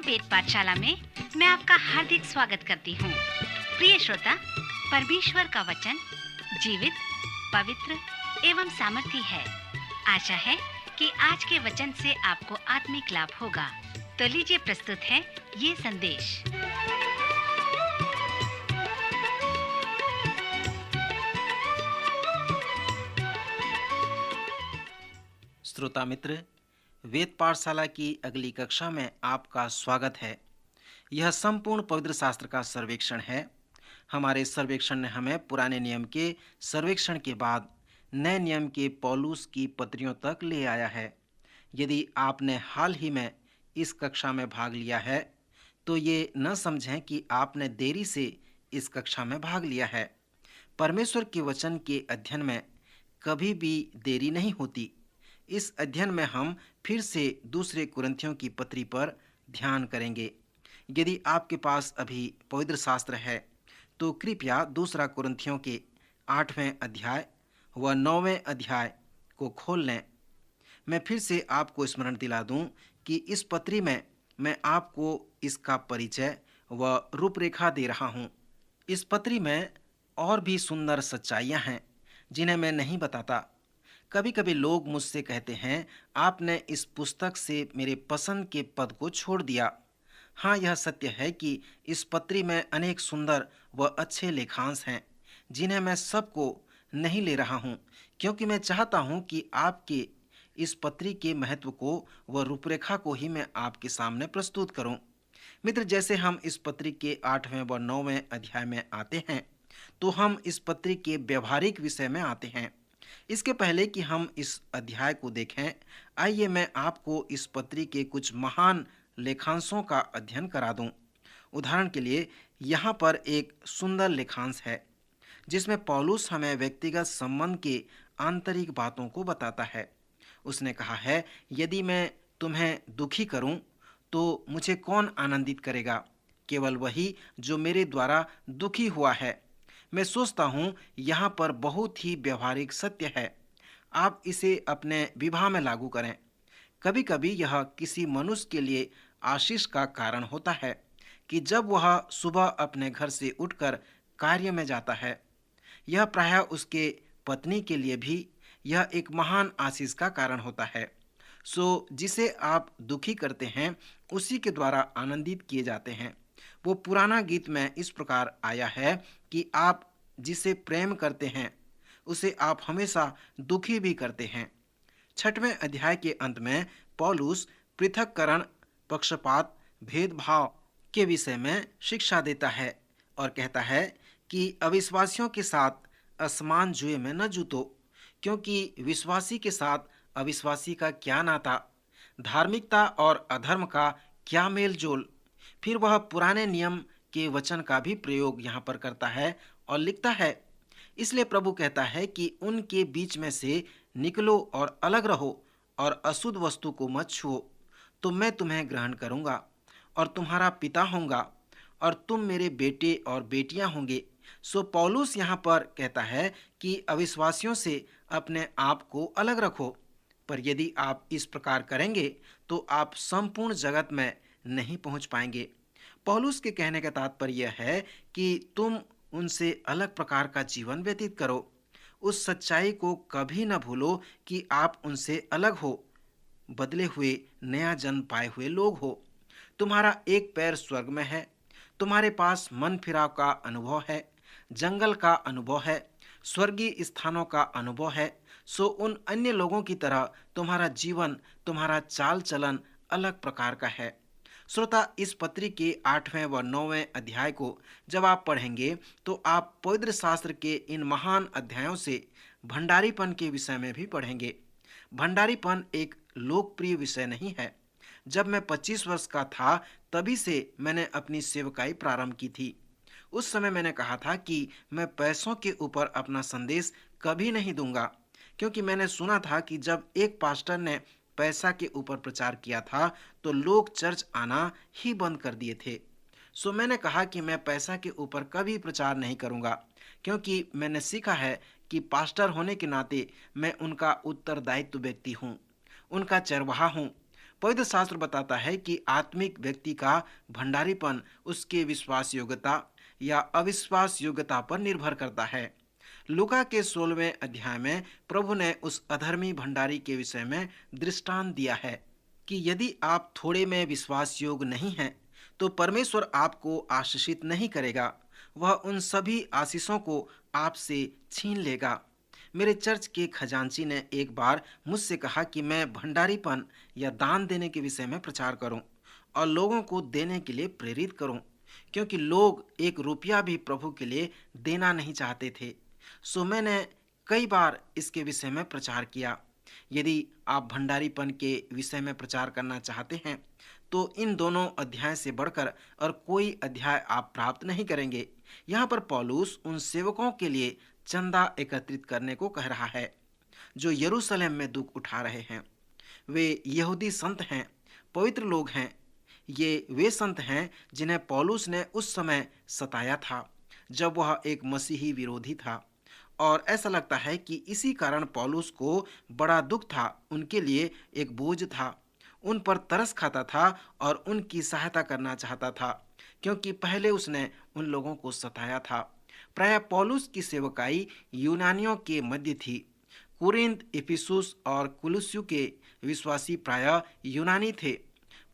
वेद पाठशाला में मैं आपका हार्दिक स्वागत करती हूँ। प्रिय श्रोता, परमेश्वर का वचन जीवित, पवित्र एवं सामर्थी है। आशा है कि आज के वचन से आपको आत्मिक लाभ होगा। तो लीजिए, प्रस्तुत है ये संदेश। श्रोता मित्र, वेद पाठशाला की अगली कक्षा में आपका स्वागत है। यह संपूर्ण पवित्र शास्त्र का सर्वेक्षण है। हमारे सर्वेक्षण ने हमें पुराने नियम के सर्वेक्षण के बाद नए नियम के पौलुस की पत्रियों तक ले आया है। यदि आपने हाल ही में इस कक्षा में भाग लिया है तो ये न समझें कि आपने देरी से इस कक्षा में भाग लिया है। परमेश्वर के वचन के अध्ययन में कभी भी देरी नहीं होती। इस अध्ययन में हम फिर से दूसरे कुरिन्थियों की पत्री पर ध्यान करेंगे। यदि आपके पास अभी पवित्र शास्त्र है तो कृपया दूसरा कुरिन्थियों के 8वें अध्याय व 9वें अध्याय को खोल लें। मैं फिर से आपको स्मरण दिला दूं कि इस पत्री में मैं आपको इसका परिचय व रूपरेखा दे रहा हूं। इस पत्री में और भी सुंदर सच्चाइयां हैं जिन्हें मैं नहीं बताता। कभी कभी लोग मुझसे कहते हैं, आपने इस पुस्तक से मेरे पसंद के पद को छोड़ दिया। हाँ, यह सत्य है कि इस पत्री में अनेक सुंदर व अच्छे लेखांश हैं जिन्हें मैं सबको नहीं ले रहा हूँ, क्योंकि मैं चाहता हूँ कि आपके इस पत्री के महत्व को व रूपरेखा को ही मैं आपके सामने प्रस्तुत करूँ। मित्र, जैसे हम इस पत्री के 8वें व 9वें अध्याय में आते हैं तो हम इस पत्री के व्यवहारिक विषय में आते हैं। इसके पहले कि हम इस अध्याय को देखें, आइए मैं आपको इस पत्री के कुछ महान लेखांशों का अध्ययन करा दूं। उदाहरण के लिए यहाँ पर एक सुंदर लेखांश है जिसमें पौलुस हमें व्यक्तिगत संबंध के आंतरिक बातों को बताता है। उसने कहा है, यदि मैं तुम्हें दुखी करूं तो मुझे कौन आनंदित करेगा? केवल वही जो मेरे द्वारा दुखी हुआ है। मैं सोचता हूँ यहाँ पर बहुत ही व्यवहारिक सत्य है। आप इसे अपने विवाह में लागू करें। कभी कभी यह किसी मनुष्य के लिए आशीष का कारण होता है कि जब वह सुबह अपने घर से उठकर कार्य में जाता है। यह प्रायः उसके पत्नी के लिए भी यह एक महान आशीष का कारण होता है। सो जिसे आप दुखी करते हैं उसी के द्वारा आनंदित किए जाते हैं। वो पुराना गीत में इस प्रकार आया है कि आप जिसे प्रेम करते हैं उसे आप हमेशा दुखी भी करते हैं। 6वें अध्याय के अंत में पौलुस पृथक्करण, पक्षपात, भेदभाव के विषय में शिक्षा देता है और कहता है कि अविश्वासियों के साथ असमान जुए में न जूतो, क्योंकि विश्वासी के साथ अविश्वासी का क्या नाता, धार्मिकता और अधर्म का क्या मेल जोल। फिर वह पुराने नियम के वचन का भी प्रयोग यहाँ पर करता है और लिखता है, इसलिए प्रभु कहता है कि उनके बीच में से निकलो और अलग रहो और अशुद्ध वस्तु को मत छुओ, तो मैं तुम्हें ग्रहण करूँगा और तुम्हारा पिता होऊंगा और तुम मेरे बेटे और बेटियां होंगे। सो पौलुस यहाँ पर कहता है कि अविश्वासियों से अपने आप को अलग रखो। पर यदि आप इस प्रकार करेंगे तो आप संपूर्ण जगत में नहीं पहुंच पाएंगे। पौलुस के कहने का तात्पर्य यह है कि तुम उनसे अलग प्रकार का जीवन व्यतीत करो। उस सच्चाई को कभी न भूलो कि आप उनसे अलग हो, बदले हुए नया जन्म पाए हुए लोग हो। तुम्हारा एक पैर स्वर्ग में है, तुम्हारे पास मन फिराव का अनुभव है, जंगल का अनुभव है, स्वर्गीय स्थानों का अनुभव है। सो उन अन्य लोगों की तरह तुम्हारा जीवन, तुम्हारा चाल चलन अलग प्रकार का है। श्रोता, इस पत्री के 8वें व 9वें अध्याय को जब आप पढ़ेंगे तो आप पवित्र शास्त्र के इन महान अध्यायों से भंडारीपन के विषय में भी पढ़ेंगे। भंडारीपन एक लोकप्रिय विषय नहीं है। जब मैं 25 वर्ष का था तभी से मैंने अपनी सेवकाई प्रारंभ की थी। उस समय मैंने कहा था कि मैं पैसों के ऊपर अपना संदेश कभी नहीं दूंगा, क्योंकि मैंने सुना था कि जब एक पास्टर ने पैसा के ऊपर प्रचार किया था तो लोग चर्च आना ही बंद कर दिए थे। सो मैंने कहा कि मैं पैसा के ऊपर कभी प्रचार नहीं करूंगा, क्योंकि मैंने सीखा है कि पास्टर होने के नाते मैं उनका उत्तरदायित्व व्यक्ति हूँ, उनका चरवाहा हूँ। पवित्र शास्त्र बताता है कि आत्मिक व्यक्ति का भंडारीपन उसके विश्वास योग्यता या अविश्वास योग्यता पर निर्भर करता है। लूका के 16वें अध्याय में प्रभु ने उस अधर्मी भंडारी के विषय में दृष्टांत दिया है कि यदि आप थोड़े में विश्वास योग्य नहीं हैं, तो परमेश्वर आपको आशीषित नहीं करेगा। वह उन सभी आशीषों को आपसे छीन लेगा। मेरे चर्च के खजांची ने एक बार मुझसे कहा कि मैं भंडारीपन या दान देने के विषय में प्रचार करूं और लोगों को देने के लिए प्रेरित करूं, क्योंकि लोग एक रुपया भी प्रभु के लिए देना नहीं चाहते थे। सो मैंने कई बार इसके विषय में प्रचार किया। यदि आप भंडारीपन के विषय में प्रचार करना चाहते हैं, तो इन दोनों अध्याय से बढ़कर और कोई अध्याय आप प्राप्त नहीं करेंगे। यहाँ पर पौलुस उन सेवकों के लिए चंदा एकत्रित करने को कह रहा है जो यरूशलेम में दुख उठा रहे हैं। वे यहूदी संत हैं, पवित्र लोग हैं। ये वे संत हैं जिन्हें पौलुस ने उस समय सताया था जब वह एक मसीही विरोधी था, और ऐसा लगता है कि इसी कारण पौलुस को बड़ा दुख था, उनके लिए एक बोझ था, उन पर तरस खाता था और उनकी सहायता करना चाहता था, क्योंकि पहले उसने उन लोगों को सताया था। प्रायः पौलुस की सेवकाई यूनानियों के मध्य थी। कुरिन्थ, इफिसुस और कुलुस्यु के विश्वासी प्रायः यूनानी थे।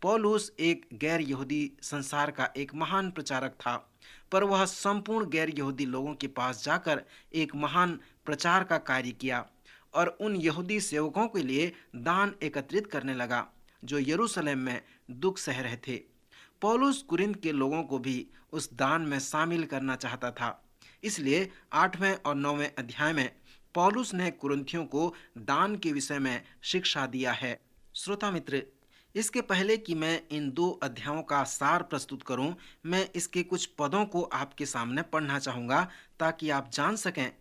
पौलुस एक गैर यहूदी संसार का एक महान प्रचारक था, पर वह संपूर्ण गैर यहूदी लोगों के पास जाकर एक महान प्रचार का कार्य किया और उन यहूदी सेवकों के लिए दान एकत्रित करने लगा जो यरूशलेम में दुख सह रहे थे। पौलुस कुरिन्थ के लोगों को भी उस दान में शामिल करना चाहता था। इसलिए 8वें और 9वें अध्याय में पौलुस ने कुरिन्थियों को दान के विषय में शिक्षा दिया है। श्रोता मित्र, इसके पहले कि मैं इन 2 अध्यायों का सार प्रस्तुत करूं, मैं इसके कुछ पदों को आपके सामने पढ़ना चाहूँगा ताकि आप जान सकें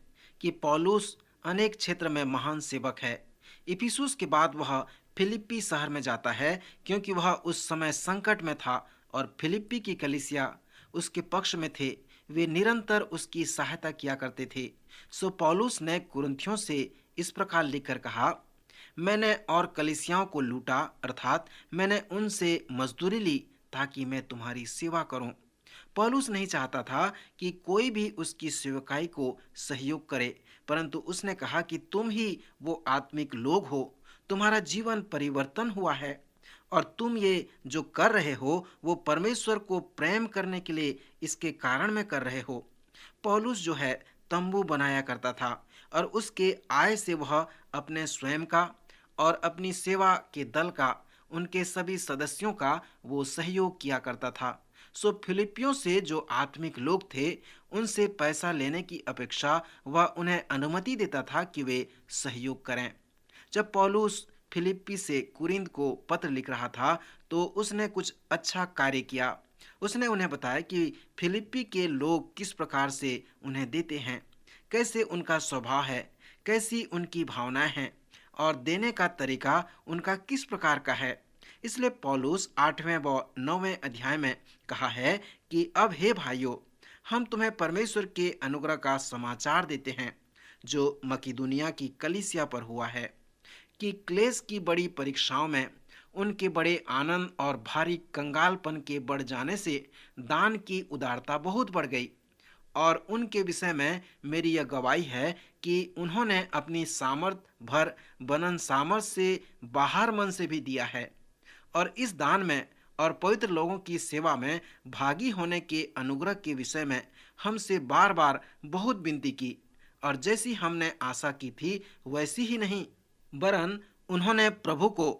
कि पौलुस अनेक क्षेत्र में महान सेवक है। इफिसुस के बाद वह फिलिप्पी शहर में जाता है, क्योंकि वह उस समय संकट में था और फिलिप्पी की कलीसिया उसके पक्ष में थे। वे निरंतर उसकी सहायता किया करते थे। सो पौलुस ने कुरिन्थियों से इस प्रकार लिखकर कहा, मैंने और कलीसियाओं को लूटा, अर्थात मैंने उनसे मजदूरी ली ताकि मैं तुम्हारी सेवा करूं। पौलुस नहीं चाहता था कि कोई भी उसकी सेवकाई को सहयोग करे, परंतु उसने कहा कि तुम ही वो आत्मिक लोग हो, तुम्हारा जीवन परिवर्तन हुआ है और तुम ये जो कर रहे हो वो परमेश्वर को प्रेम करने के लिए इसके कारण में कर रहे हो। पौलुस जो है तंबू बनाया करता था और उसके आय से वह अपने स्वयं का और अपनी सेवा के दल का, उनके सभी सदस्यों का वो सहयोग किया करता था। सो फिलिपियों से जो आत्मिक लोग थे उनसे पैसा लेने की अपेक्षा वह उन्हें अनुमति देता था कि वे सहयोग करें। जब पौलुस फिलिप्पी से कुरिन्थ को पत्र लिख रहा था तो उसने कुछ अच्छा कार्य किया। उसने उन्हें बताया कि फिलिप्पी के लोग किस प्रकार से उन्हें देते हैं, कैसे उनका स्वभाव है, कैसी उनकी भावनाएं हैं और देने का तरीका उनका किस प्रकार का है। इसलिए पौलुस 8वें व 9वें अध्याय में कहा है कि अब हे भाइयों, हम तुम्हें परमेश्वर के अनुग्रह का समाचार देते हैं जो मकिदुनिया की कलीसिया पर हुआ है कि क्लेश की बड़ी परीक्षाओं में उनके बड़े आनंद और भारी कंगालपन के बढ़ जाने से दान की उदारता बहुत बढ़ गई। और उनके विषय में मेरी यह गवाही है कि उन्होंने अपनी सामर्थ भर बनन सामर्थ से बाहर मन से भी दिया है और इस दान में और पवित्र लोगों की सेवा में भागी होने के अनुग्रह के विषय में हमसे बार बार बहुत विनती की, और जैसी हमने आशा की थी वैसी ही नहीं, वरन उन्होंने प्रभु को,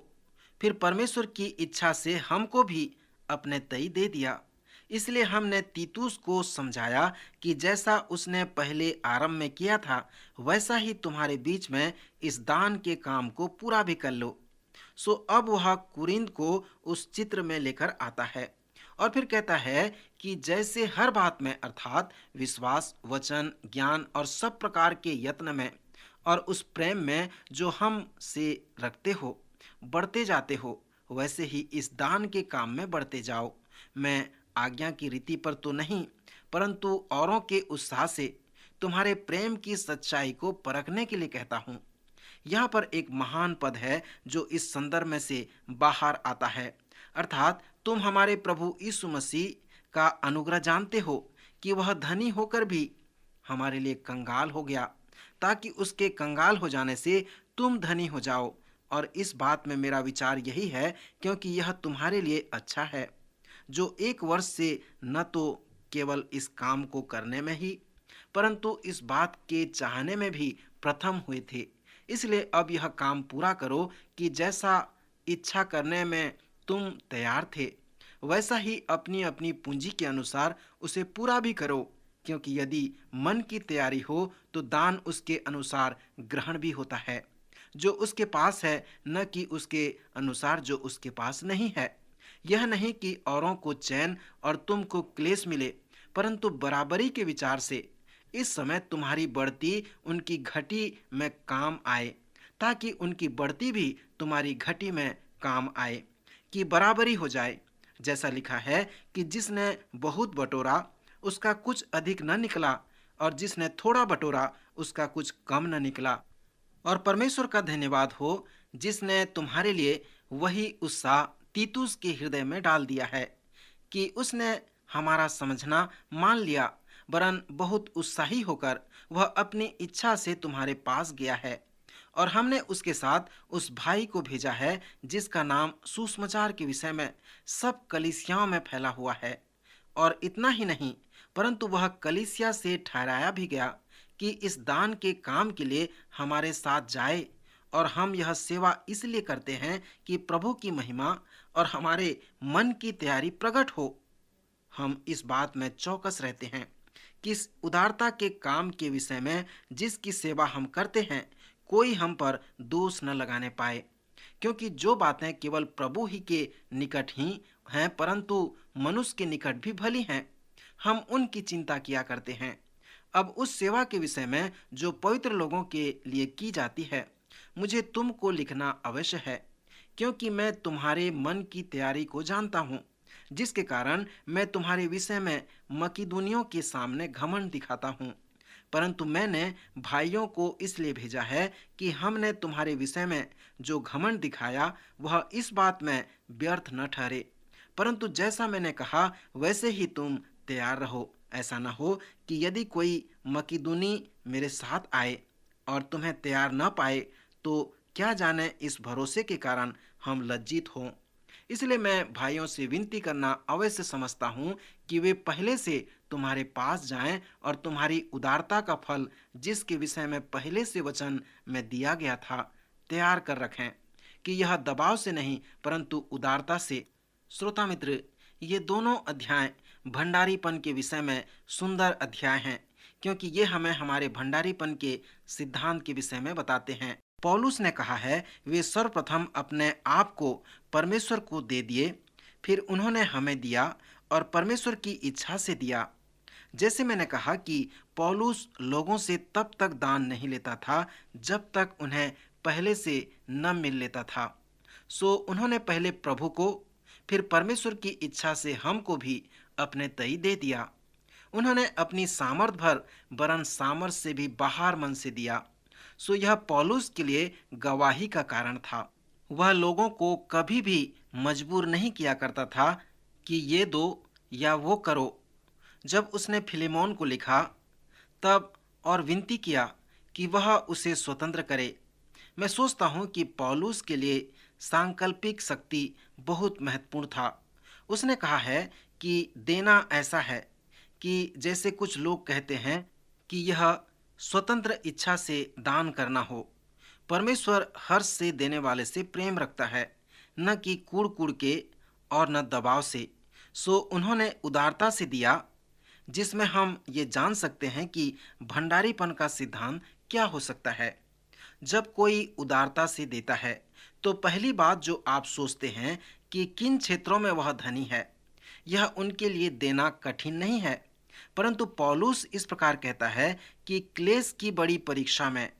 फिर परमेश्वर की इच्छा से हमको भी अपने तई दे दिया। इसलिए हमने तीतुस को समझाया कि जैसा उसने पहले आरंभ में किया था वैसा ही तुम्हारे बीच में इस दान के काम को पूरा भी कर लो। सो अब वह कुरिन्थ को उस चित्र में लेकर आता है और फिर कहता है कि जैसे हर बात में, अर्थात विश्वास, वचन, ज्ञान और सब प्रकार के यत्न में और उस प्रेम में जो हम से रखते हो, बढ़ते जाते हो, वैसे ही इस दान के काम में बढ़ते जाओ। मैं आज्ञा की रीति पर तो नहीं, परंतु औरों के उत्साह से तुम्हारे प्रेम की सच्चाई को परखने के लिए कहता हूँ। यहाँ पर एक महान पद है जो इस संदर्भ में से बाहर आता है, अर्थात तुम हमारे प्रभु यीशु मसीह का अनुग्रह जानते हो कि वह धनी होकर भी हमारे लिए कंगाल हो गया, ताकि उसके कंगाल हो जाने से तुम धनी हो जाओ। और इस बात में मेरा विचार यही है, क्योंकि यह तुम्हारे लिए अच्छा है, जो 1 वर्ष से न तो केवल इस काम को करने में ही, परंतु इस बात के चाहने में भी प्रथम हुए थे। इसलिए अब यह काम पूरा करो कि जैसा इच्छा करने में तुम तैयार थे, वैसा ही अपनी अपनी पूंजी के अनुसार उसे पूरा भी करो, क्योंकि यदि मन की तैयारी हो तो दान उसके अनुसार ग्रहण भी होता है, जो उसके पास है, न कि उसके अनुसार जो उसके पास नहीं है। यह नहीं कि औरों को चैन और तुमको क्लेश मिले, परंतु बराबरी के विचार से इस समय तुम्हारी बढ़ती उनकी घटी में काम आए, ताकि उनकी बढ़ती भी तुम्हारी घटी में काम आए, कि बराबरी हो जाए। जैसा लिखा है कि जिसने बहुत बटोरा उसका कुछ अधिक न निकला, और जिसने थोड़ा बटोरा उसका कुछ कम न निकला। और परमेश्वर का धन्यवाद हो, जिसने तुम्हारे लिए वही उत्साह तीतुस के हृदय में डाल दिया है, कि उसने हमारा समझना मान लिया, वरन बहुत उत्साही होकर वह अपनी इच्छा से तुम्हारे पास गया है। और हमने उसके साथ उस भाई को भेजा है जिसका नाम सुसमाचार के विषय में सब कलीसियाओं में फैला हुआ है। और इतना ही नहीं, परंतु वह कलीसिया से ठहराया भी गया कि इस दान के काम के लिए हमारे साथ जाए। और हम यह सेवा इसलिए करते हैं कि प्रभु की महिमा और हमारे मन की तैयारी प्रकट हो। हम इस बात में चौकस रहते हैं कि इस उदारता के काम के विषय में जिसकी सेवा हम करते हैं, कोई हम पर दोष न लगाने पाए, क्योंकि जो बातें केवल प्रभु ही के निकट ही हैं, परंतु मनुष्य के निकट भी भली हैं, हम उनकी चिंता किया करते हैं। अब उस सेवा के विषय में जो पवित्र लोगों के लिए की जाती है, मुझे तुमको लिखना अवश्य है, क्योंकि मैं तुम्हारे मन की तैयारी को जानता हूँ, जिसके कारण मैं तुम्हारे विषय में मकिदुनियों के सामने घमंड दिखाता हूँ। परंतु मैंने भाइयों को इसलिए भेजा है कि हमने तुम्हारे विषय में जो घमंड दिखाया वह इस बात में व्यर्थ न ठहरे, परंतु जैसा मैंने कहा वैसे ही तुम तैयार रहो। ऐसा न हो कि यदि कोई मकिदुनी मेरे साथ आए और तुम्हें तैयार न पाए, तो क्या जाने इस भरोसे के कारण हम लज्जित हों। इसलिए मैं भाइयों से विनती करना अवश्य समझता हूँ कि वे पहले से तुम्हारे पास जाएं और तुम्हारी उदारता का फल, जिसके विषय में पहले से वचन में दिया गया था, तैयार कर रखें, कि यह दबाव से नहीं परंतु उदारता से। श्रोता मित्र, ये दोनों अध्याय भंडारीपन के विषय में सुंदर अध्याय हैं, क्योंकि ये हमें हमारे भंडारीपन के सिद्धांत के विषय में बताते हैं। पौलुस ने कहा है, वे सर्वप्रथम अपने आप को परमेश्वर को दे दिए, फिर उन्होंने हमें दिया और परमेश्वर की इच्छा से दिया। जैसे मैंने कहा कि पौलुस लोगों से तब तक दान नहीं लेता था जब तक उन्हें पहले से न मिल लेता था। सो उन्होंने पहले प्रभु को, फिर परमेश्वर की इच्छा से हमको भी अपने तई दे दिया। उन्होंने अपनी सामर्थ भर, वरन सामर्थ से भी बाहर मन से दिया। सो यह पौलुस के लिए गवाही का कारण था। वह लोगों को कभी भी मजबूर नहीं किया करता था कि ये दो या वो करो। जब उसने फिलेमोन को लिखा तब और विनती किया कि वह उसे स्वतंत्र करे। मैं सोचता हूँ कि पौलुस के लिए सांकल्पिक शक्ति बहुत महत्वपूर्ण था। उसने कहा है कि देना ऐसा है कि जैसे कुछ लोग कहते हैं कि यह स्वतंत्र इच्छा से दान करना हो। परमेश्वर हर्ष से देने वाले से प्रेम रखता है, न कि कूड़ कूड़ के और न दबाव से। सो उन्होंने उदारता से दिया, जिसमें हम ये जान सकते हैं कि भंडारीपन का सिद्धांत क्या हो सकता है। जब कोई उदारता से देता है तो पहली बात जो आप सोचते हैं कि किन क्षेत्रों में वह धनी है, यह उनके लिए देना कठिन नहीं है। परंतु पौलुस इस प्रकार कहता है कि क्लेश की बड़ी परीक्षा में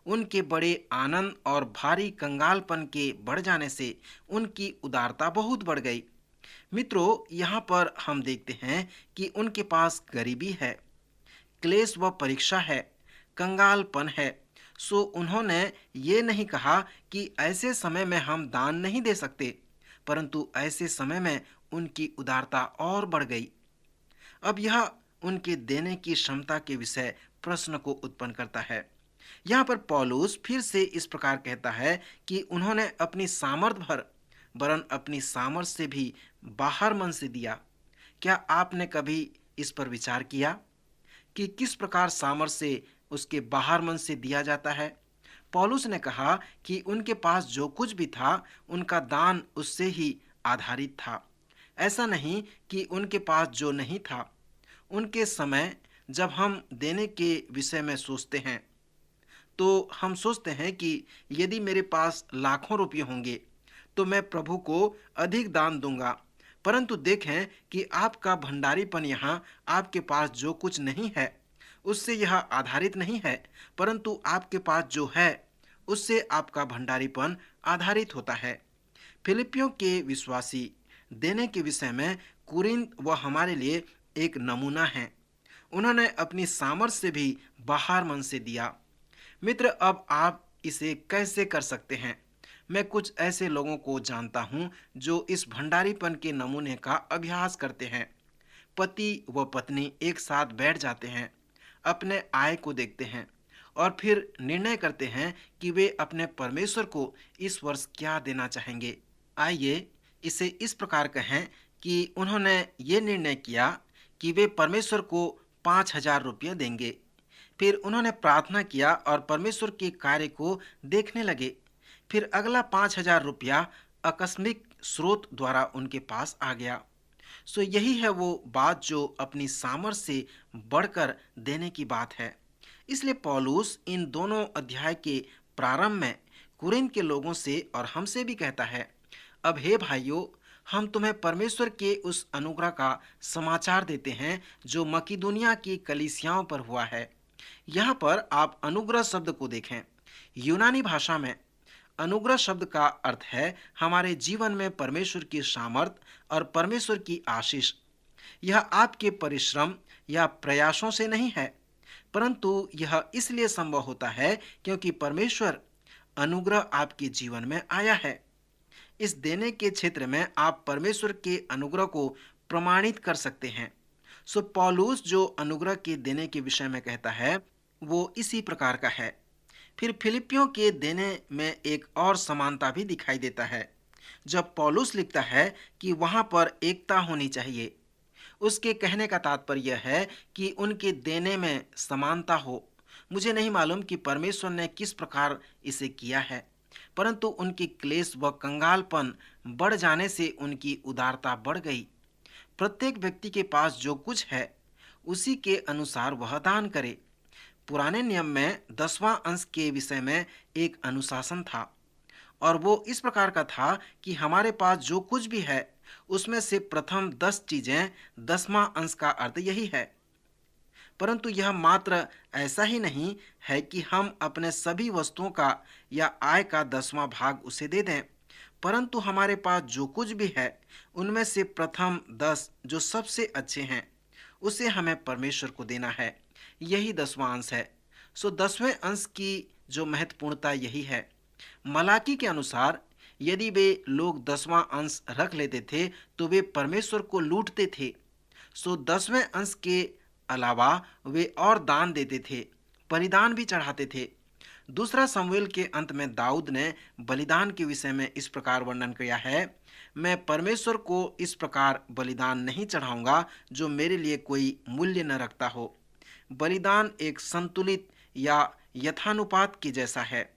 उनके बड़े आनंद और भारी कंगालपन के बढ़ जाने से उनकी उदारता बहुत बढ़ गई। मित्रों, यहाँ पर हम देखते हैं कि उनके पास गरीबी है, क्लेश व परीक्षा है, कंगालपन है। सो उन्होंने ये नहीं कहा कि ऐसे समय में हम दान नहीं दे सकते, परंतु ऐसे समय में उनकी उदारता और बढ़ गई। अब यह उनके देने की क्षमता के विषय प्रश्न को उत्पन्न करता है। यहाँ पर पौलुस फिर से इस प्रकार कहता है कि उन्होंने अपनी सामर्थ भर वरन अपनी सामर्थ से भी बाहर मन से दिया। क्या आपने कभी इस पर विचार किया कि किस प्रकार सामर्थ से उसके बाहर मन से दिया जाता है? पौलुस ने कहा कि उनके पास जो कुछ भी था उनका दान उससे ही आधारित था। ऐसा नहीं कि उनके पास जो नहीं था। उनके समय जब हम देने के विषय में सोचते हैं तो हम सोचते हैं कि यदि मेरे पास लाखों रुपये होंगे तो मैं प्रभु को अधिक दान दूंगा। परंतु देखें कि आपका भंडारीपन यहाँ आपके पास जो कुछ नहीं है उससे यह आधारित नहीं है, परंतु आपके पास जो है उससे आपका भंडारीपन आधारित होता है। फिलिपियों के विश्वासी देने के विषय में कुरिन्थ व हमारे लिए एक नमूना है। उन्होंने अपनी सामर्थ्य से भी बाहर मन से दिया। मित्र, अब आप इसे कैसे कर सकते हैं? मैं कुछ ऐसे लोगों को जानता हूं जो इस भंडारीपन के नमूने का अभ्यास करते हैं। पति व पत्नी एक साथ बैठ जाते हैं, अपने आय को देखते हैं और फिर निर्णय करते हैं कि वे अपने परमेश्वर को इस वर्ष क्या देना चाहेंगे। आइए इसे इस प्रकार कहें कि उन्होंने ये निर्णय किया कि वे परमेश्वर को 5,000 रुपये देंगे। फिर उन्होंने प्रार्थना किया और परमेश्वर के कार्य को देखने लगे। फिर अगला 5,000 रुपया आकस्मिक स्रोत द्वारा उनके पास आ गया। सो यही है वो बात जो अपनी सामर्थ्य से बढ़कर देने की बात है। इसलिए पौलुस इन दोनों अध्याय के प्रारंभ में कुरिन्थ के लोगों से और हमसे भी कहता है, अब हे भाइयों, हम तुम्हें परमेश्वर के उस अनुग्रह का समाचार देते हैं जो मकिदुनिया की कलीसियाओं पर हुआ है। यहाँ पर आप अनुग्रह शब्द को देखें। यूनानी भाषा में अनुग्रह शब्द का अर्थ है हमारे जीवन में परमेश्वर की सामर्थ और परमेश्वर की आशीष। यह आपके परिश्रम या प्रयासों से नहीं है, परंतु यह इसलिए संभव होता है क्योंकि परमेश्वर अनुग्रह आपके जीवन में आया है। इस देने के क्षेत्र में आप परमेश्वर के अनुग्रह को प्रमाणित कर सकते हैं। सो पौलुस जो अनुग्रह के देने के विषय में कहता है वो इसी प्रकार का है। फिर फिलिपियों के देने में एक और समानता भी दिखाई देता है। जब पौलुस लिखता है कि वहां पर एकता होनी चाहिए, उसके कहने का तात्पर्य है कि उनके देने में समानता हो। मुझे नहीं मालूम कि परमेश्वर ने किस प्रकार इसे किया है, परंतु उनकी क्लेश व कंगालपन बढ़ जाने से उनकी उदारता बढ़ गई। प्रत्येक व्यक्ति के पास जो कुछ है उसी के अनुसार वह दान करे। पुराने नियम में 10वां अंश के विषय में एक अनुशासन था और वो इस प्रकार का था कि हमारे पास जो कुछ भी है उसमें से प्रथम 10 चीजें 10वां अंश का अर्थ यही है। परंतु यह मात्र ऐसा ही नहीं है कि हम अपने सभी वस्तुओं का या आय का 10वां भाग उसे दे दें, परंतु हमारे पास जो कुछ भी है उनमें से प्रथम 10 जो सबसे अच्छे हैं उसे हमें परमेश्वर को देना है। यही 10वां अंश है। सो 10वें अंश की जो महत्वपूर्णता यही है। मलाकी के अनुसार यदि वे लोग 10वां अंश रख लेते थे तो वे परमेश्वर को लूटते थे। सो 10वें अंश के अलावा वे और दान देते थे, बलिदान भी चढ़ाते थे। दूसरा शमूएल के अंत में दाऊद ने बलिदान के विषय में इस प्रकार वर्णन किया है, मैं परमेश्वर को इस प्रकार बलिदान नहीं चढ़ाऊंगा जो मेरे लिए कोई मूल्य न रखता हो। बलिदान एक संतुलित या यथानुपात के जैसा है।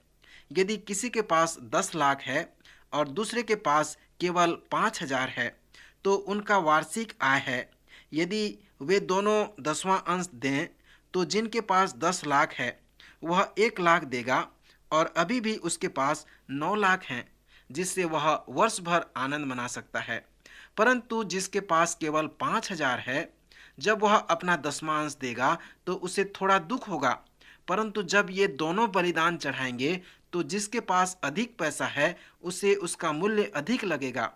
यदि किसी के पास 10 लाख है और दूसरे के पास केवल 5,000 है तो उनका वार्षिक आय है, यदि वे दोनों 10वां अंश दें तो जिनके पास 10 लाख है वह 1 लाख देगा और अभी भी उसके पास 9 लाख हैं जिससे वह वर्ष भर आनंद मना सकता है। परंतु जिसके पास केवल 5,000 है, जब वह अपना 10वां अंश देगा तो उसे थोड़ा दुख होगा, परंतु जब ये दोनों बलिदान चढ़ाएंगे तो जिसके पास अधिक पैसा है उसे उसका मूल्य अधिक लगेगा।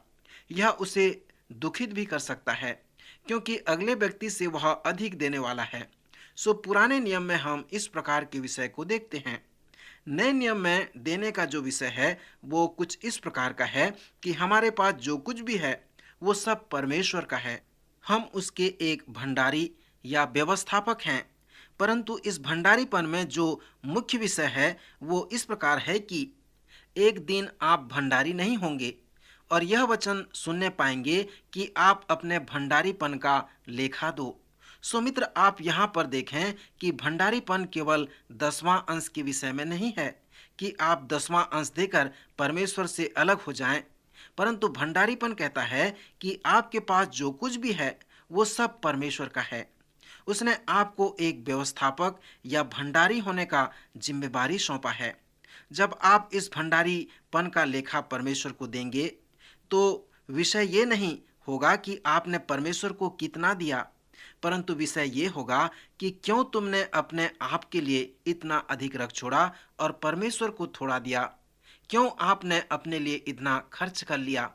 यह उसे दुखित भी कर सकता है क्योंकि अगले व्यक्ति से वह अधिक देने वाला है। सो पुराने नियम में हम इस प्रकार के विषय को देखते हैं। नए नियम में देने का जो विषय है वो कुछ इस प्रकार का है कि हमारे पास जो कुछ भी है वो सब परमेश्वर का है। हम उसके एक भंडारी या व्यवस्थापक हैं। परंतु इस भंडारीपन में जो मुख्य विषय है वो इस प्रकार है कि एक दिन आप भंडारी नहीं होंगे और यह वचन सुनने पाएंगे कि आप अपने भंडारीपन का लेखा दो। सो मित्र, आप यहाँ पर देखें कि भंडारीपन केवल 10वां अंश के विषय में नहीं है कि आप 10वां अंश देकर परमेश्वर से अलग हो जाएं, परंतु भंडारीपन कहता है कि आपके पास जो कुछ भी है वो सब परमेश्वर का है। उसने आपको एक व्यवस्थापक या भंडारी होने का जिम्मेवारी सौंपा है। जब आप इस भंडारीपन का लेखा परमेश्वर को देंगे तो विषय ये नहीं होगा कि आपने परमेश्वर को कितना दिया, परंतु विषय ये होगा कि क्यों तुमने अपने आप के लिए इतना अधिक रख छोड़ा और परमेश्वर को थोड़ा दिया। क्यों आपने अपने लिए इतना खर्च कर लिया।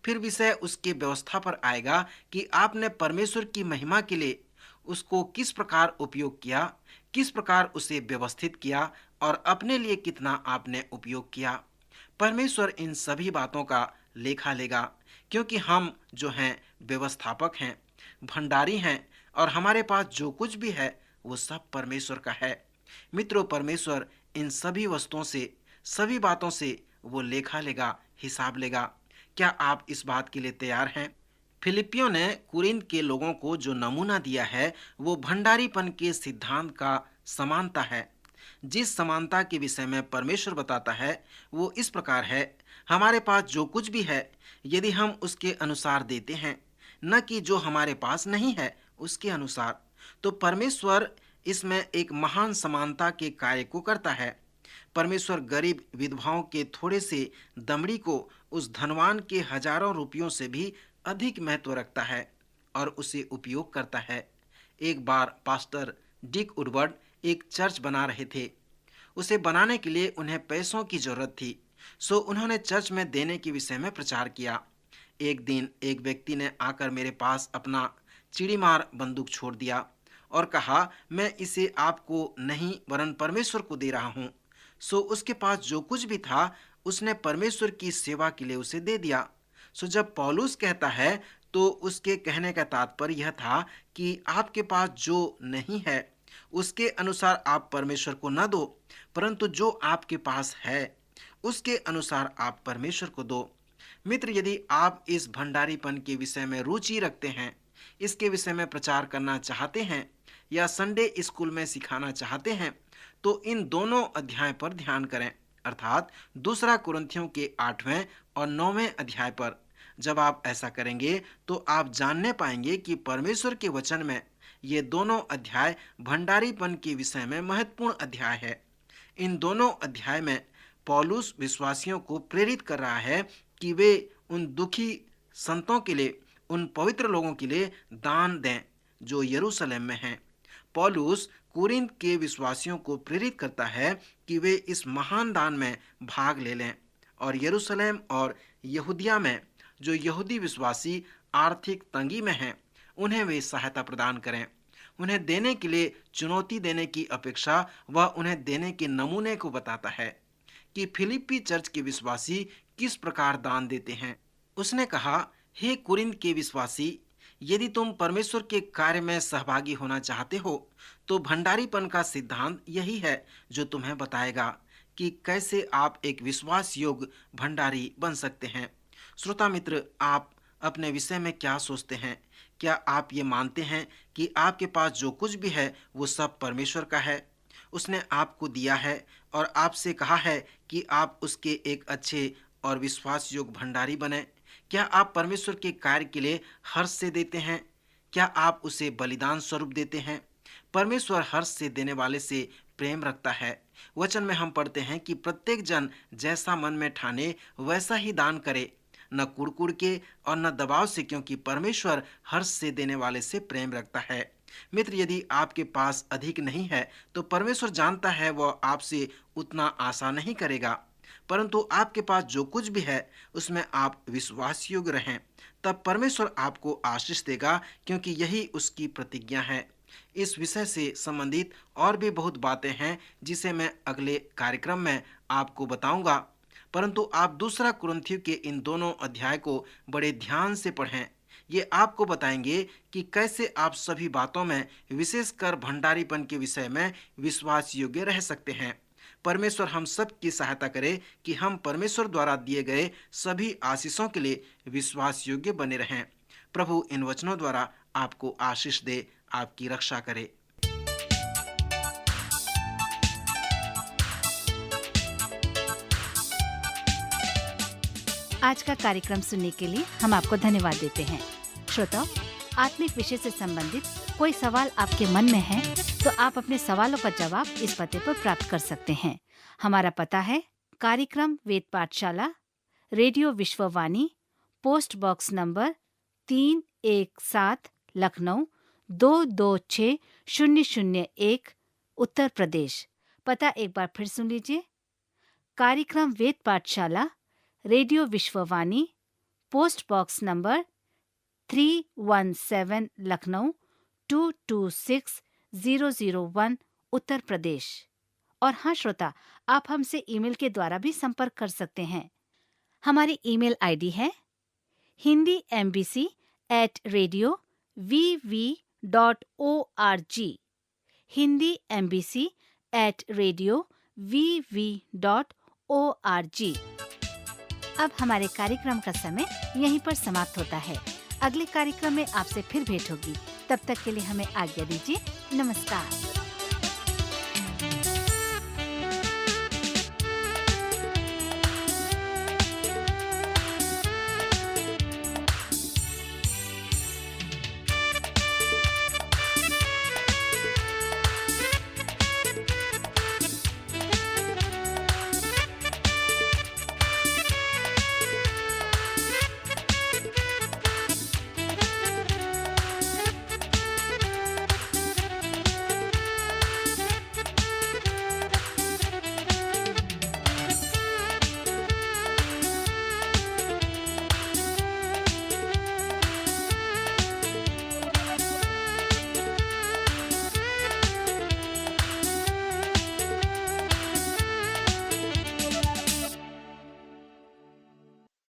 फिर विषय उसके व्यवस्था पर आएगा कि आपने परमेश्वर की महिमा के लिए उसको किस प्रकार उपयोग किया, किस प्रकार उसे व्यवस्थित किया और अपने लिए कितना आपने उपयोग किया। परमेश्वर इन सभी बातों का लेखा लेगा, क्योंकि हम जो हैं व्यवस्थापक हैं, भंडारी हैं और हमारे पास जो कुछ भी है वो सब परमेश्वर का है। मित्रों, परमेश्वर इन सभी वस्तुओं से, सभी बातों से वो लेखा लेगा, हिसाब लेगा। क्या आप इस बात के लिए तैयार हैं? फिलिपियों ने कुरिन्थ के लोगों को जो नमूना दिया है वो भंडारीपन के सिद्धांत का समानता है। जिस समानता के विषय में परमेश्वर बताता है वो इस प्रकार है, हमारे पास जो कुछ भी है यदि हम उसके अनुसार देते हैं, न कि जो हमारे पास नहीं है उसके अनुसार, तो परमेश्वर इसमें एक महान समानता के कार्य को करता है। परमेश्वर गरीब विधवाओं के थोड़े से दमड़ी को उस धनवान के हजारों रुपयों से भी अधिक महत्व रखता है और उसे उपयोग करता है। एक बार पास्टर डिक वुडवर्ड एक चर्च बना रहे थे। उसे बनाने के लिए उन्हें पैसों की जरूरत थी, सो उन्होंने चर्च में देने के विषय में प्रचार किया। एक दिन एक व्यक्ति ने आकर मेरे पास अपना चिड़ीमार बंदूक छोड़ दिया और कहा, मैं इसे आपको नहीं वरन परमेश्वर को दे रहा हूँ। सो उसके पास जो कुछ भी था उसने परमेश्वर की सेवा के लिए उसे दे दिया। सो जब पौलुस कहता है तो उसके कहने का तात्पर्य यह था कि आपके पास जो नहीं है उसके अनुसार आप परमेश्वर को न दो, परंतु जो आपके पास है उसके अनुसार आप परमेश्वर को दो। मित्र, यदि आप इस भंडारीपन के विषय में रुचि रखते हैं, इसके विषय में प्रचार करना चाहते हैं या संडे स्कूल में सिखाना चाहते हैं, तो इन दोनों अध्याय पर ध्यान करें, अर्थात दूसरा कुरिन्थियों के 8वें और 9वें अध्याय पर। जब आप ऐसा करेंगे तो आप जानने पाएंगे कि परमेश्वर के वचन में ये दोनों अध्याय भंडारीपन के विषय में महत्वपूर्ण अध्याय है। इन दोनों अध्याय में पौलुस विश्वासियों को प्रेरित कर रहा है कि वे उन दुखी संतों के लिए, उन पवित्र लोगों के लिए दान दें जो यरूशलेम में हैं। पौलुस कुरिन्थ के विश्वासियों को प्रेरित करता है कि वे इस महान दान में भाग ले लें और यरूशलेम और यहूदिया में जो यहूदी विश्वासी आर्थिक तंगी में हैं उन्हें वे सहायता प्रदान करें। उन्हें देने के लिए चुनौती देने की अपेक्षा वह उन्हें देने के नमूने को बताता है कि फिलिप्पी चर्च के विश्वासी किस प्रकार दान देते हैं। उसने कहा, हे कुरिन्थ के विश्वासी, यदि तुम परमेश्वर के कार्य में सहभागी होना चाहते हो तो भंडारीपन का सिद्धांत यही है जो तुम्हें बताएगा कि कैसे आप एक विश्वास योग्य भंडारी बन सकते हैं। श्रोता मित्र, आप अपने विषय में क्या सोचते हैं? क्या आप ये मानते हैं कि आपके पास जो कुछ भी है वो सब परमेश्वर का है? उसने आपको दिया है और आपसे कहा है कि आप उसके एक अच्छे और विश्वास योग्य भंडारी बने। क्या आप परमेश्वर के कार्य के लिए हर्ष से देते हैं? क्या आप उसे बलिदान स्वरूप देते हैं? परमेश्वर हर्ष से देने वाले से प्रेम रखता है। वचन में हम पढ़ते हैं कि प्रत्येक जन जैसा मन में ठाने वैसा ही दान करे, न कुड़कुड़ के और न दबाव से, क्योंकि परमेश्वर हर्ष से देने वाले से प्रेम रखता है। मित्र, यदि आपके पास अधिक नहीं है तो परमेश्वर जानता है वह आपसे उतना आशा नहीं करेगा, परंतु आपके पास जो कुछ भी है उसमें आप विश्वास योग्य रहें, तब परमेश्वर आपको आशीष देगा, क्योंकि यही उसकी प्रतिज्ञा है। इस विषय से संबंधित और भी बहुत बातें हैं जिसे मैं अगले कार्यक्रम में आपको बताऊंगा। परंतु आप दूसरा कुरिन्थियों के इन दोनों अध्याय को बड़े ध्यान से पढ़ें। ये आपको बताएंगे कि कैसे आप सभी बातों में, विशेषकर भंडारीपन के विषय में, विश्वास योग्य रह सकते हैं। परमेश्वर हम सब की सहायता करे कि हम परमेश्वर द्वारा दिए गए सभी आशीषों के लिए विश्वास योग्य बने रहें। प्रभु इन वचनों द्वारा आपको आशीष दे, आपकी रक्षा करे। आज का कार्यक्रम सुनने के लिए हम आपको धन्यवाद देते हैं। श्रोताओ, आत्मिक विषय से संबंधित कोई सवाल आपके मन में है तो आप अपने सवालों का जवाब इस पते पर प्राप्त कर सकते हैं। हमारा पता है कार्यक्रम Ved Pathshala, radio Vishwavani, post box number 317, Lucknow 226001, Uttar Pradesh. पता एक बार फिर सुन लीजिए। कार्यक्रम Ved Pathshala, radio Vishwavani, post box number 317, Lucknow 226001, Uttar Pradesh. और हाँ श्रोता, आप हमसे ईमेल के द्वारा भी संपर्क कर सकते हैं। हमारी ईमेल आईडी है hindiembassy@radio.vv.org, hindiembassy@radio.vv.org। अब हमारे कार्यक्रम का समय यहीं पर समाप्त होता है। अगले कार्यक्रम में आपसे फिर भेंट होगी। तब तक के लिए हमें आज्ञा दीजिए। नमस्कार।